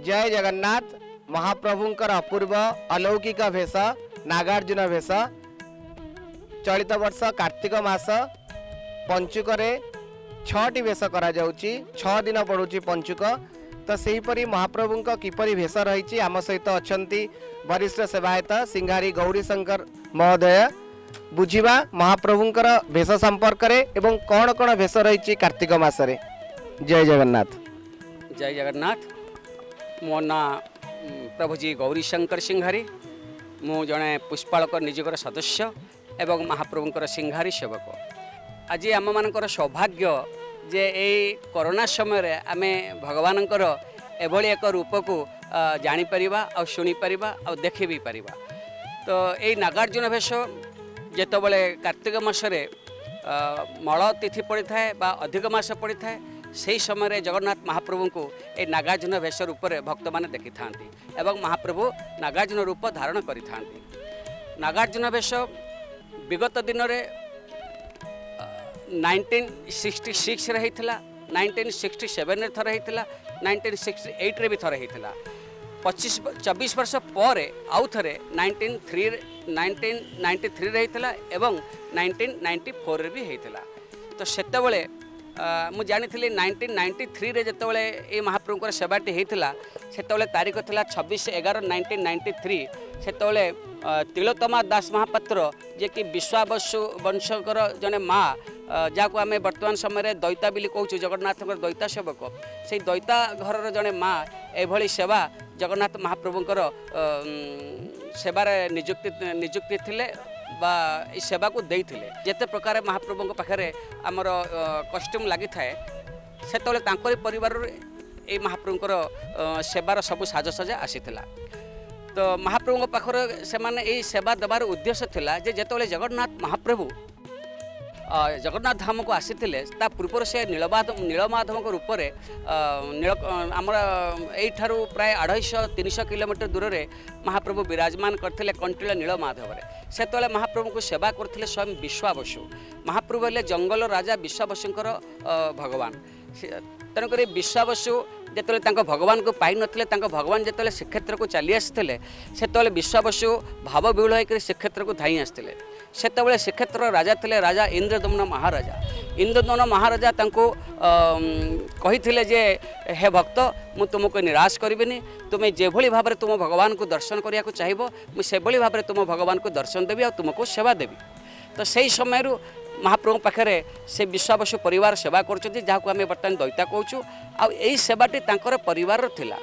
जय जगन्नाथ महाप्रभुंकर अपूर्व अलौकिक भेष नागार्जुन भेष चलित वर्ष कार्तिक मास पंचुक छटी भेष करा जाउची 6 दिन पड़ुची पंचुक। तो सेहीपरि महाप्रभुंक किपरि भेष रही आम सहित अच्छी वरिष्ठ सेवायत सिंगारी गौरी शंकर महोदय बुझिबा महाप्रभुंकर भेष संपर्क रे एवं कौन कौन भेष रही कार्तिक मासरे। जय जगन्नाथ। जय जगन्नाथ। मो ना प्रभुजी गौरी शंकर सिंघारी मु जड़े पुष्पालक निजकर सदस्य एवं महाप्रभुंकर सिंघारी सेवक। आज आम मानकर सौभाग्य जे यही कोरोना समय आमे भगवानंकर एभली एक रूप को जानीपर आ शुणीपर आ देखी भी पारिबा। तो यही नागार्जुन भेष जेतबले कार्तिक मासरे मल तिथि पड़ी थाए बा अधिक मास पड़ी थाए से समय जगन्नाथ महाप्रभु को ये नागार्जुन भेष रूप में भक्त मैंने देखि था एवं महाप्रभु नागार्जुन रूप धारण करि थांती। नागार्जुन भेष विगत दिन में 1966 रही 1967 रे थरे होता 1968 रे भी थरे होता 24 वर्ष पर आउ थे 1993 रे होता एवं 1994 रे भी होता। तो सेतबले मु जानी 1993 रे जतबले ए महाप्रभुंकर सेवाटी होता सेतबले तारीख थिला 26/11/1993 सेतबले तिलोत्तमा दास महापात्र जे कि विश्वाबसु वंशकर जने माँ जहाँ को आम बर्तमान समय दैता बोली कहूँ जगन्नाथ दैता सेवक से दैता घर जड़े माँ एभली सेवा जगन्नाथ महाप्रभुंकर सेवार निजुक्ति थिले बा ई सेवा को देइथिले। जेते प्रकार महाप्रभु पाखे आमर कस्ट्यूम लगी थाए सेतबले तांकरी परिवार ए महाप्रभुंकर सेवार सब साजसजा आसीथिला। तो महाप्रभु पाखर से माने यही सेवा देवार उद्देश्य थिला जे जेतबले जगन्नाथ महाप्रभु जगन्नाथ धाम को आसीथिले ता पूर्व से नीलमाधव रूप में आमर यहीठार प्राय 250-300 किलोमीटर दूर में महाप्रभु विराजमान करथिले कंटिल नीलमाधव से तले महाप्रभु को सेवा करथिले स्वयं विश्वाबसु। महाप्रभु हेले जंगल राजा विश्वाबसुंकर भगवान। तेणुक विश्वाबसु जेतले तांको भगवान को पाई नथिले तांको भगवान जेतले श्रीक्षेत्र को चली आसथिले सेतले विश्वाबसु भाव विहुल होकर श्रीक्षेत्र को धाई आसथिले। सेतबले श्रीक्षेत्र राजा थिले राजा इंद्रदम्न महाराजा। इंद्रदम्न महाराजा तांको कहिथिले जे हे भक्त मु तुमको निराश करिबिनी तुमे जेभली भाबरे तुम भगवान को दर्शन करिया को चाहिबो मु सेभली भाबरे तुम भगवान को दर्शन देबी आ तुमको सेवा देबी। तो सही समय महाप्रभु पाखे से विश्वाबसु परिवार सेवा करछथि जहाँ को आम बर्तमान दैता कहूँ आई सेवाटी तांकर परिवार थिला।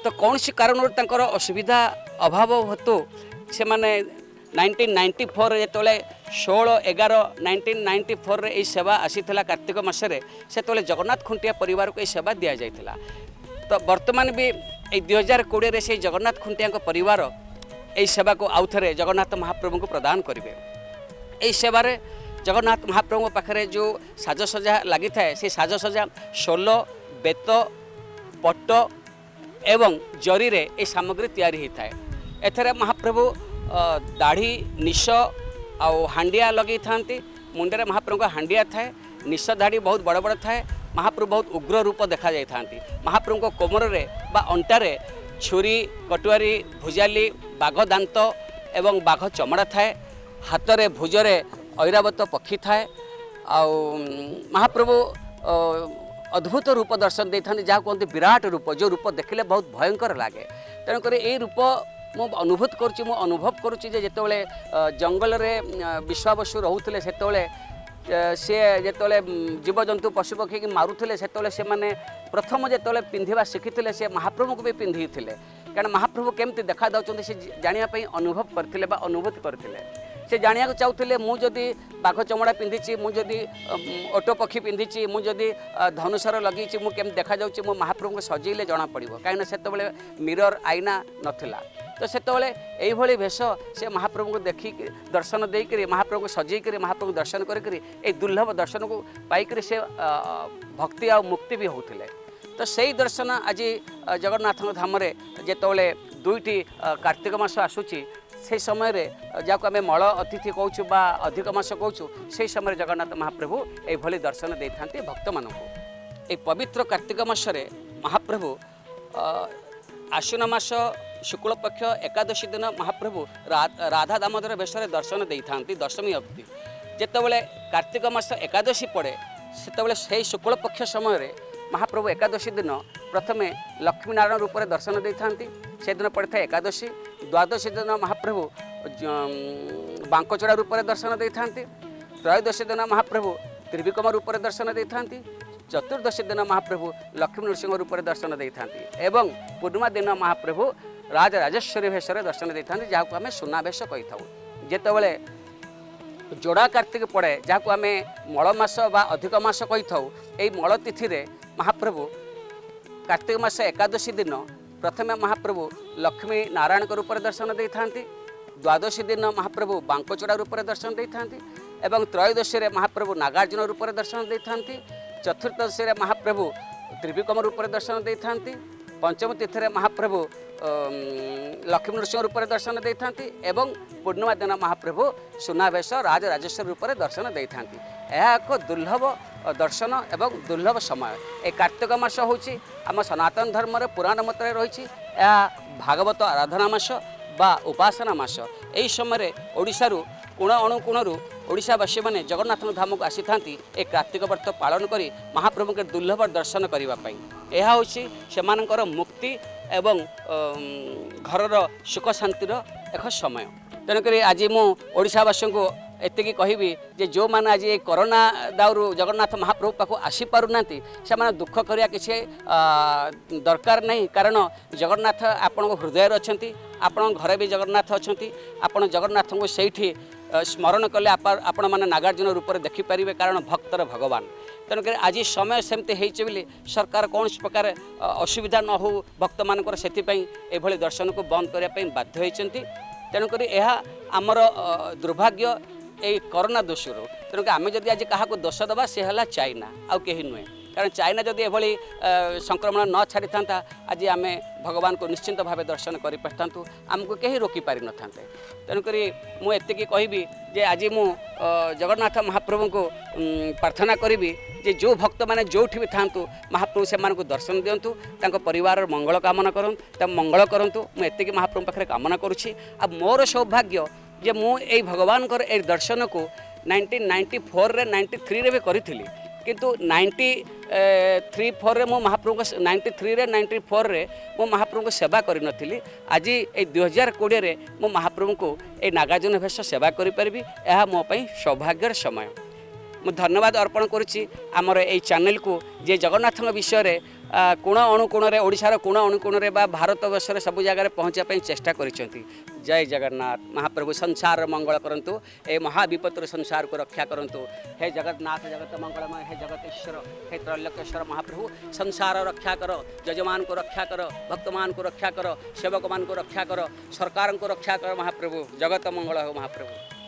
तो कौन सी कारण तांकर असुविधा अभाव हेतु से माने 1994 जेतले 16/11/1994 यही सेवा आसीथिला कार्तिक मासरे सेतले जगन्नाथ खुंटिया परिवार को यही सेवा दि जाइथिला। तो वर्तमान भी यही 2020 से जगन्नाथ खुंटिया परिवार यही सेवा को आउ थे जगन्नाथ महाप्रभु को प्रदान करेंगे। यही सेवारे जगन्नाथ महाप्रभु पाखे जो साजसजा लगी थाए से साजसजा शोल बेत पट एवं जरी रे ये सामग्री तैयारी होता है। एथरे महाप्रभु दाढ़ी निश आउ हांडिया लगे था मुंडे महाप्रभु का हांडिया थाए निश दाढ़ी बहुत बड़ बड़ थाए। महाप्रभु बहुत उग्र रूप देखा जाई थांती। महाप्रभु को कोमर रे बा अंटारे छुरी कटुआरी भुजाली बाघ दांत एवं बाघ चमड़ा थाए। हाथ में भुजरे ऐरावत पक्षी थाए। आउ महाप्रभु अद्भुत रूप दर्शन दे था जहाँ कहते विराट रूप जो रूप देखले बहुत भयंकर लगे। तेणुक ये रूप मु अनुभव करुच्ची जेतबले जंगल रे विश्वाबसु रोते से सी जेतले जीवजंतु पशुपक्षी की मारुले से माने प्रथम जेतले पिंधिबा शिखिथिले से महाप्रभु को भी पिंधि थिले कारण महाप्रभु केमती देखा दाउचंती से जानिया अनुभव करथिले बा अनुभूति करथिले। से जानिया को चाहूले मुझे बाघ चमड़ा पिंधिची मुझे ओटो पक्षी पिंधिची मुझे धनुषर लगी मुझे देखा जाऊँगी मो महाप्रभु को सजेले जना पड़ो कहीं से मिरर आईना नथिला। तो से यही भेष से महाप्रभु को देखी दर्शन देकर महाप्रभु को सजेकर महाप्रभु दर्शन कर दुर्लभ दर्शन को पाइक से भक्ति आ मुक्ति भी होते। तो सही दर्शन आज जगन्नाथ धाम जेतबले 2टी कार्तिक मास आसूची से समय जहाँ को आम मल अतिथि कहूँ बा अधिक मास कहूँ से समय जगन्नाथ महाप्रभु ये दर्शन दे था भक्त मानक। ये पवित्र कार्तिक मासरे महाप्रभु आश्विन मास शुक्ल पक्ष एकादशी दिन महाप्रभु राधा दामोदर बेश दर्शन दे था दशमी अवधि जितेबाला कार्तिक मास एकादशी पड़े से शुक्ल पक्ष समय महाप्रभु एकादशी दिन प्रथमे लक्ष्मी नारायण रूप में दर्शन दे था से दिन पड़ता है एकादशी द्वादशी दिन महाप्रभु बांकचोड़ा रूप में दर्शन दे था त्रयोदशी दिन महाप्रभु त्रिविक्रम रूप में दर्शन दे था चतुर्दशी दिन महाप्रभु लक्ष्मी नृसिंह रूप में दर्शन दे था एवं पूर्णिमा दिन महाप्रभु राजराजेश्वरी भेष दर्शन दे था जहाँ आम सुनावेश कही था जितेबाला जोड़ा कार्तिक पड़े जहाँ आम मलमास बा अधिक मास कही था यही मल तिथि महाप्रभु कार्तिक मास एकादशी दिन प्रथमे महाप्रभु लक्ष्मी नारायण रूप में दर्शन दे था द्वादशी दिन महाप्रभु बांकचोड़ा रूप में दर्शन दे था एवं त्रयोदशी महाप्रभु नागार्जुन रूप में दर्शन दे था चतुर्दशी महाप्रभु त्रिविक्रम रूप में दर्शन दे था पंचम तिथि महाप्रभु लक्ष्मी नृसिंह रूप में दर्शन दे था एवं पूर्णिमा दिन महाप्रभु सुनावेश राजराजेश्वर रूप में दर्शन दे था यह एक दुर्लभ दर्शन एवं दुर्लभ समय ए कार्तिक मास हूँ आम सनातन धर्म पुराण मत रही भागवत आराधना मास बा उपासना मास यही समय ओडिशारू कोण अणुकोणरू ओडिशावासी मैंने जगन्नाथ धाम को आसी था ए कार्तिक व्रत पालन कर महाप्रभु के दुर्लभ दर्शन करने यह हूँ से मुक्ति एवं घर सुख शांतिर एक समय तेणुक आज मुशावासी को एतिकी कहबी जे जो मैंने आज ये कोरोना दाउरू जगन्नाथ महाप्रभु पाखु आसी पारुना से दुख करिया किसी दरकार नहीं कारण जगन्नाथ आपण हृदय अच्छा आपण घर भी जगन्नाथ अच्छा आपण जगन्नाथ को सही स्मरण कले आपण मैंने नागार्जुन रूप में देखिपारे कारण भक्तर भगवान तेणुक आज समय सेमती होली सरकार कौन प्रकार असुविधा न हो भक्त मानकर से दर्शन को बंद करने बाध्य होती तेणुक यह आमर दुर्भाग्य ये कोरोना दोषरू तेणुक आम जदि आज क्या दोष दबा सी है चाइना आउ कहीं नुहे कारण चाइना जदि एभली संक्रमण न छाड़ी था आज आम भगवान को निश्चिंत भाव दर्शन कर पारिथां आमको कहीं रोकी पारि न था तेणुक मुझे कहबी जे आज मु जगन्नाथ महाप्रभु को प्रार्थना करी जे जो भक्त मैंने जो भी था महाप्रभु से दर्शन दिंतु परिवार मंगल कामना करूँ मंगल करूँ मुझे महाप्रभु पाखे कामना करुँची आ मोर सौभाग्य जे मु ए भगवान ए दर्शन को 1994 रे 93 रे भी करी किंतु 93 रे मो महाप्रभु 93 रे 94 रे मो महाप्रभु को सेवा करी नथिली आज ए 2020 रे मो महाप्रभु को ए नागार्जुन भेष सेवा करि परबी यह मो पई सौभाग्यर समय मु धन्यवाद अर्पण करुच्ची आमर ए चैनल को जे जगन्नाथ विषय रे कोण अणुकोण ओडिशार कोण अणुकोण भारत वर्ष सब जगह पहुँचापी चेष्टा करिसेंती जय जगन्नाथ महाप्रभु संसार मंगल करंतु ए महाविपत्तर संसार को रक्षा करंतु हे जगन्नाथ जगत मंगलमय हे जगतेश्वर हे त्रैलोकेश्वर महाप्रभु संसार रक्षा कर जजमान को रक्षा कर भक्तमान को रक्षा कर सेवक मान को रक्षा कर सरकार को रक्षा कर महाप्रभु जगत मंगल हो महाप्रभु।